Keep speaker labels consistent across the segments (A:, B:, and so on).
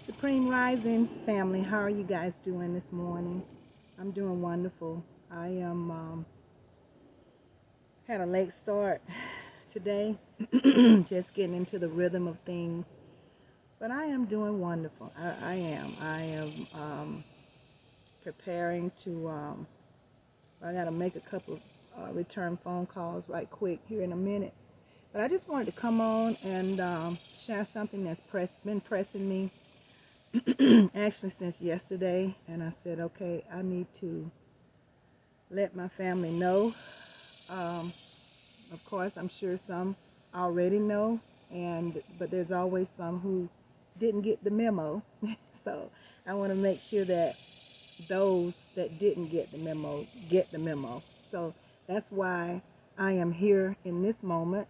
A: Supreme Rising family, how are you guys doing this morning? I'm doing wonderful. I had a late start today, just getting into the rhythm of things, but I am doing wonderful. I am preparing to. I got to make a couple of return phone calls right quick here in a minute, but I just wanted to come on and share something that's been pressing me actually since yesterday, and I said, okay, I need to let my family know. Um, of course, I'm sure some already know, but there's always some who didn't get the memo. So I want to make sure that those that didn't get the memo. So that's why I am here in this moment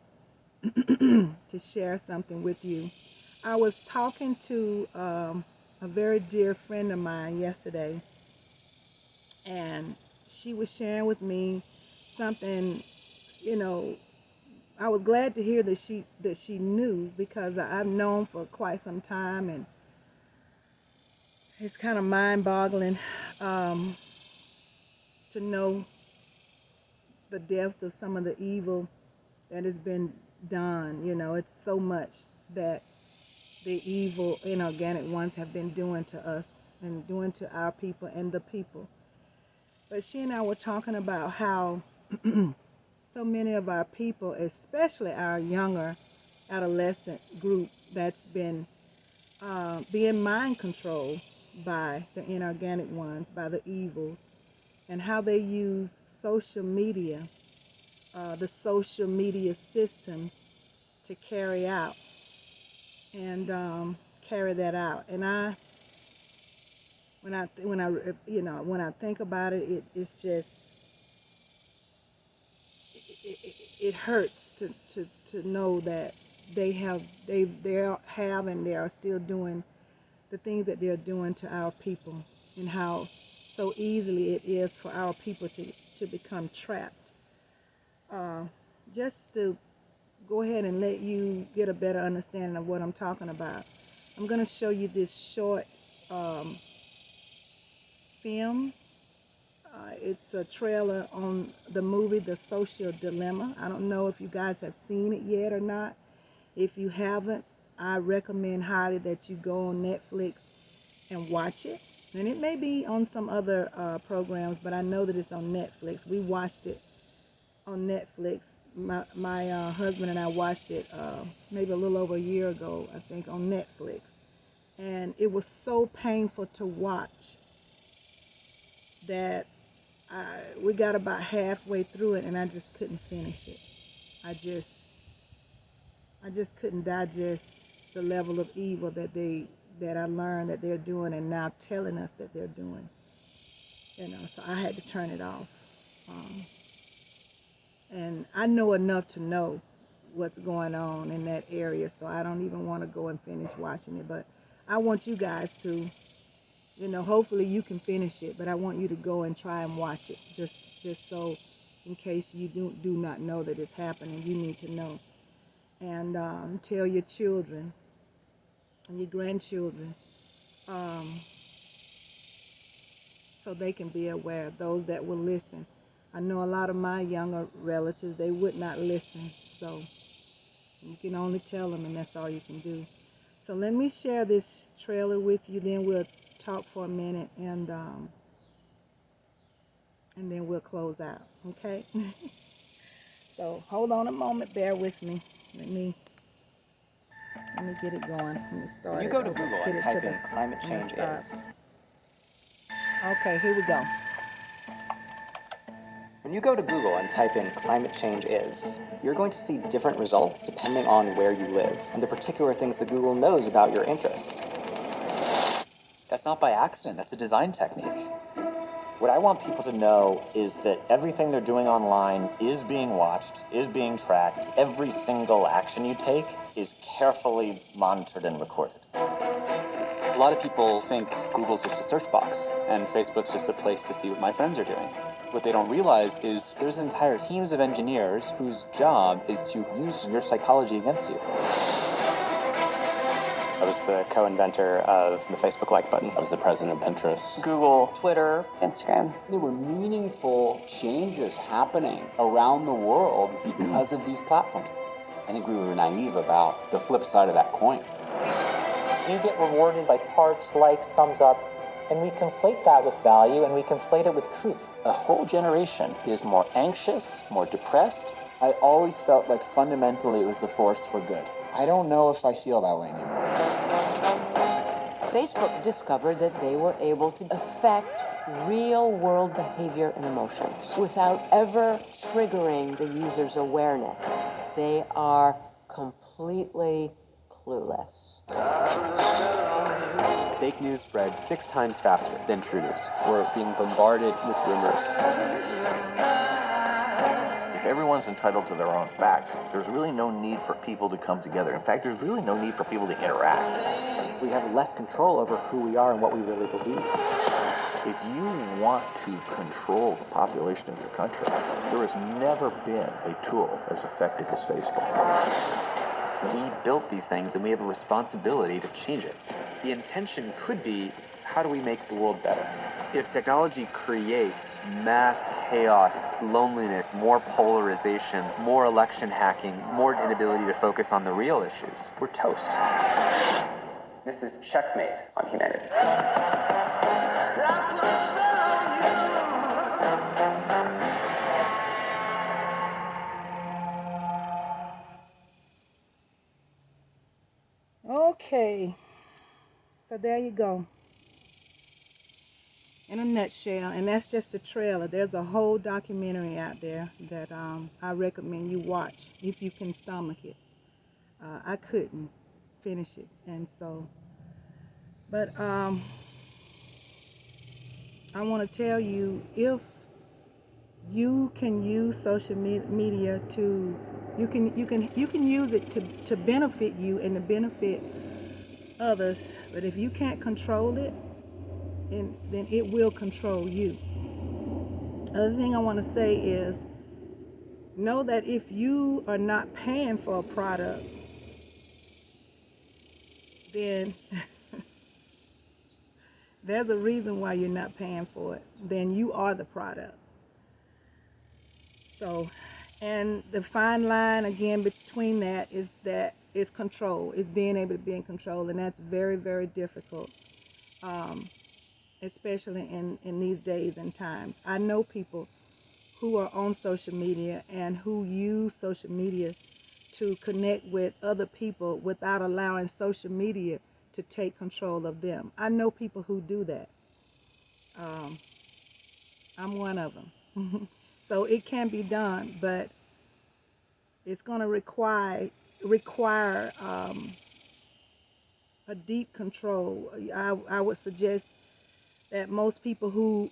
A: to share something with you. I was talking to a very dear friend of mine yesterday, and she was sharing with me something. You know, I was glad to hear that she knew, because I've known for quite some time, and it's kind of mind-boggling um, to know the depth of some of the evil that has been done. You know, it's so much that the evil inorganic ones have been doing to us and doing to our people and the people. But she and I were talking about how so many of our people, especially our younger adolescent group, that's been being mind controlled by the inorganic ones, by the evils, and how they use social media, the social media systems to carry out and carry that out. And when I think about it, it's just it hurts to know that they have and they are still doing the things that they're doing to our people, and how so easily it is for our people to become trapped. Just to go ahead and let you get a better understanding of what I'm talking about, I'm going to show you this short film. It's a trailer on the movie The Social Dilemma. I don't know if you guys have seen it yet or not. If you haven't, I recommend highly that you go on Netflix and watch it. And it may be on some other programs, but I know that it's on Netflix. We watched it on Netflix. My husband and I watched it maybe a little over a year ago, I think, on Netflix. And it was so painful to watch that we got about halfway through it, and I just couldn't finish it. I just couldn't digest the level of evil that I learned that they're doing, and now telling us that they're doing. So I had to turn it off. And I know enough to know what's going on in that area, so I don't even want to go and finish watching it. But I want you guys to, hopefully you can finish it, but I want you to go and try and watch it, just so, in case you do not know that it's happening, you need to know. And tell your children and your grandchildren, so they can be aware, those that will listen. I know a lot of my younger relatives, they would not listen, so you can only tell them, and that's all you can do. So let me share this trailer with you, then we'll talk for a minute, and then we'll close out, okay? So hold on a moment, bear with me. Let me get it going. Let me start.
B: When you go to Google and type in climate change is.
A: Okay, here we go.
B: When you go to Google and type in climate change is, you're going to see different results depending on where you live and the particular things that Google knows about your interests. That's not by accident, that's a design technique. What I want people to know is that everything they're doing online is being watched, is being tracked. Every single action you take is carefully monitored and recorded. A lot of people think Google's just a search box and Facebook's just a place to see what my friends are doing. What they don't realize is there's entire teams of engineers whose job is to use your psychology against you. I was the co-inventor of the Facebook like button.
C: I was the president of Pinterest,
D: Google,
E: Twitter, Instagram.
C: There were meaningful changes happening around the world because of these platforms. I think we were naive about the flip side of that coin.
F: You get rewarded by hearts, likes, thumbs up, and we conflate that with value and we conflate it with truth.
D: a whole generation is more anxious, more depressed.
G: I always felt like fundamentally it was a force for good. I don't know if I feel that way anymore.
E: Facebook discovered that they were able to affect real-world behavior and emotions without ever triggering the user's awareness. They are completely clueless.
H: Fake news spreads 6 times faster than true news. We're being bombarded with rumors.
I: If everyone's entitled to their own facts, there's really no need for people to come together. In fact, there's really no need for people to interact.
B: We have less control over who we are and what we really believe.
I: If you want to control the population of your country, there has never been a tool as effective as Facebook.
H: We built these things and we have a responsibility to change it. The intention could be, how do we make the world better? If technology creates mass chaos, loneliness, more polarization, more election hacking, more inability to focus on the real issues, we're toast.
D: This is checkmate on humanity.
A: Okay, so there you go. In a nutshell, and that's just the trailer. There's a whole documentary out there that I recommend you watch if you can stomach it. I couldn't finish it, and so, but I want to tell you, if you can use social media to, you can use it to benefit you and to benefit others. But if you can't control it, then it will control you. Other thing I want to say is, know that if you are not paying for a product, then there's a reason why you're not paying for it. Then you are the product. So, and the fine line again between that is control, is being able to be in control, and that's very, very difficult, especially in these days and times. I know people who are on social media and who use social media to connect with other people without allowing social media to take control of them. I know people who do that. I'm one of them. So it can be done, but it's going to require a deep control. I would suggest that most people who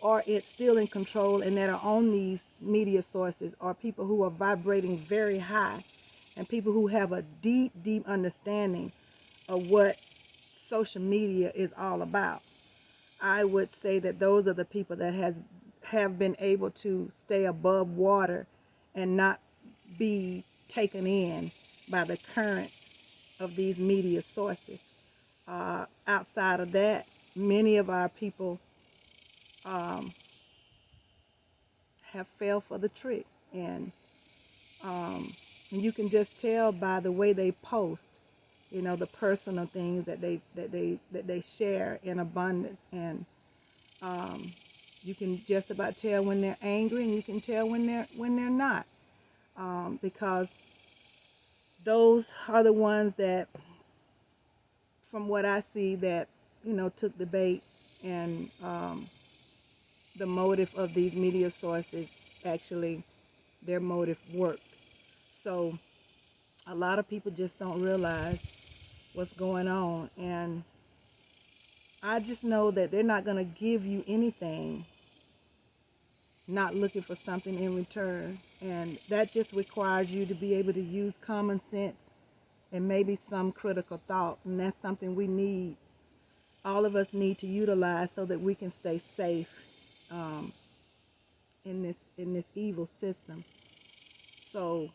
A: are still in control and that are on these media sources are people who are vibrating very high and people who have a deep, deep understanding of what social media is all about. I would say that those are the people that have been able to stay above water and not be taken in by the currents of these media sources. Outside of that, many of our people have fell for the trick, and you can just tell by the way they post, the personal things that they share in abundance, and you can just about tell when they're angry, and you can tell when they're not, because those are the ones that, from what I see, that took the bait, and the motive of these media sources, actually their motive worked. So a lot of people just don't realize what's going on, and I just know that they're not going to give you anything not looking for something in return, and that just requires you to be able to use common sense and maybe some critical thought, and that's something we need. All of us need to utilize so that we can stay safe in this evil system. So,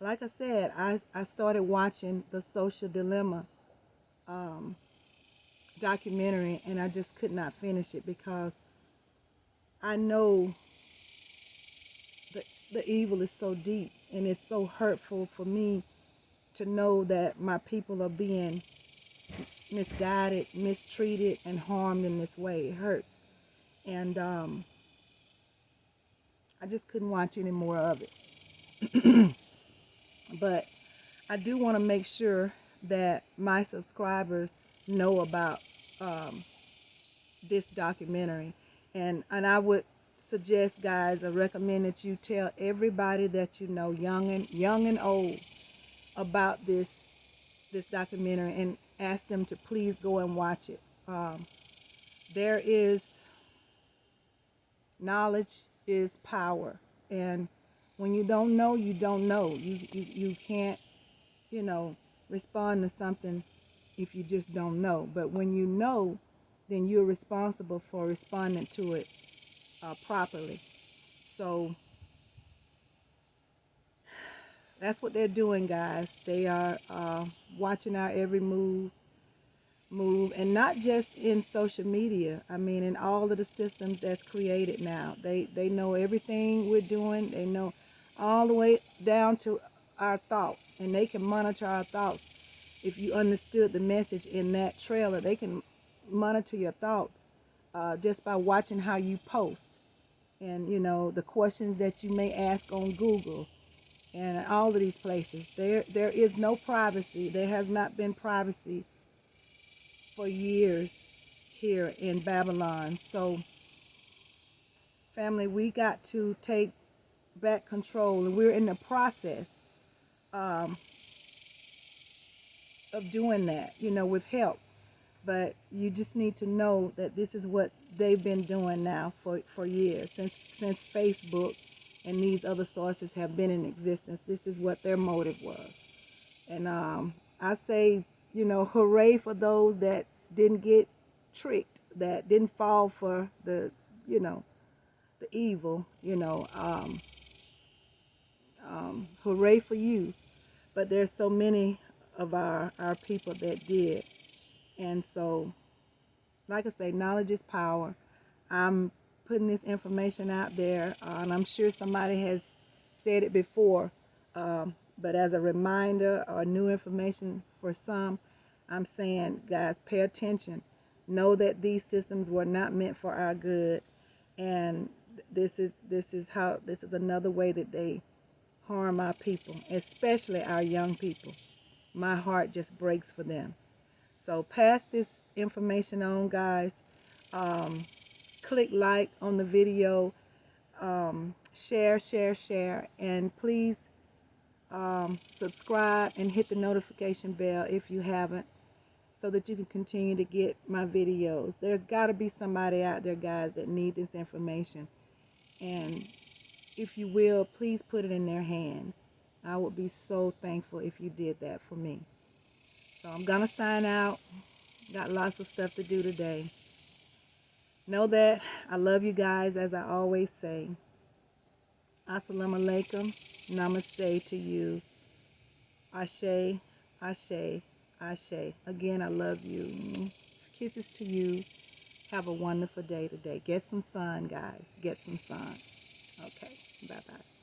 A: like I said, I started watching The Social Dilemma documentary, and I just could not finish it because I know the evil is so deep, and it's so hurtful for me to know that my people are being misguided, mistreated, and harmed in this way. It hurts. And I just couldn't watch any more of it. But I do want to make sure that my subscribers know about this documentary. And I would suggest, guys, I recommend that you tell everybody that you know, young and old, about this documentary, and ask them to please go and watch it. There is knowledge is power, and when you don't know, you don't know. You can't, respond to something if you just don't know. But when you know, then you're responsible for responding to it properly. So that's what they're doing, guys. They are watching our every move, and not just in social media. I mean, in all of the systems that's created now. They know everything we're doing. They know all the way down to our thoughts, and they can monitor our thoughts. If you understood the message in that trailer, they can monitor your thoughts just by watching how you post, and the questions that you may ask on Google, and all of these places. There is no privacy. There has not been privacy for years here in Babylon. So, family, we got to take back control, and we're in the process of doing that, with help. But you just need to know that this is what they've been doing now for years, since Facebook and these other sources have been in existence. This is what their motive was. And I say, hooray for those that didn't get tricked, that didn't fall for the evil, hooray for you. But there's so many of our people that did. And so, like I say, knowledge is power. I'm putting this information out there, and I'm sure somebody has said it before, but as a reminder or new information for some, I'm saying, guys, pay attention. Know that these systems were not meant for our good, and this is another way that they harm our people, especially our young people. My heart just breaks for them. So pass this information on, guys. Click like on the video. Share, and please subscribe and hit the notification bell if you haven't, so that you can continue to get my videos. There's got to be somebody out there, guys, that need this information. And if you will, please put it in their hands. I would be so thankful if you did that for me. So I'm going to sign out. Got lots of stuff to do today. Know that I love you guys, as I always say. Assalamu alaikum. Namaste to you. Ashe, ashe, ashe. Again, I love you. Kisses to you. Have a wonderful day today. Get some sun, guys. Get some sun. Okay. Bye-bye.